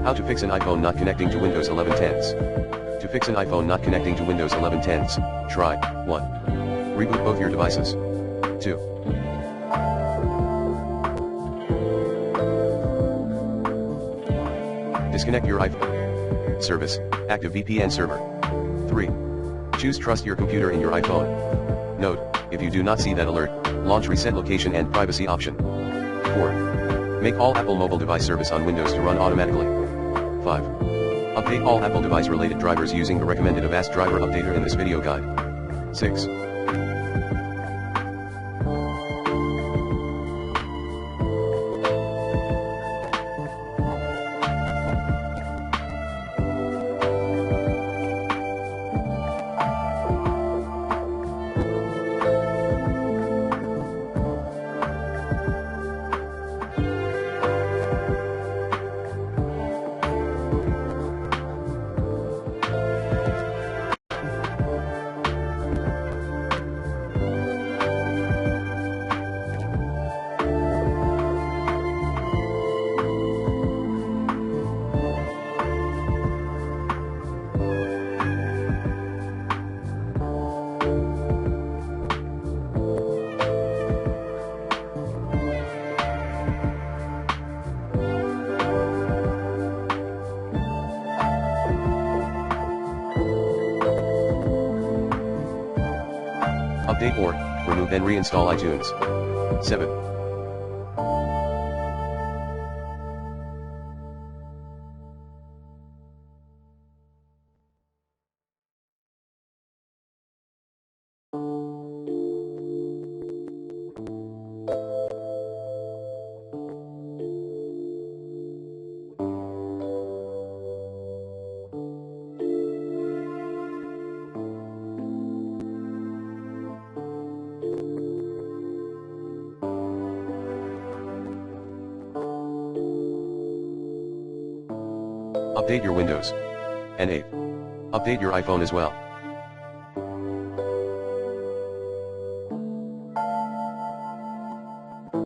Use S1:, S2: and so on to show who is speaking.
S1: How to fix an iPhone not connecting to Windows 11 10s. To fix an iPhone not connecting to Windows 11 10s, try 1. Reboot both your devices. 2. Disconnect your iPhone service, active VPN server. 3. Choose Trust Your Computer in your iPhone. Note, if you do not see that alert, launch Reset Location and Privacy option. 4. Make all Apple mobile device service on Windows to run automatically. 5. Update all Apple device related drivers using the recommended Avast driver updater in this video guide. 6. Update or remove and reinstall iTunes. 7. Update your Windows. And 8. Update your iPhone as well.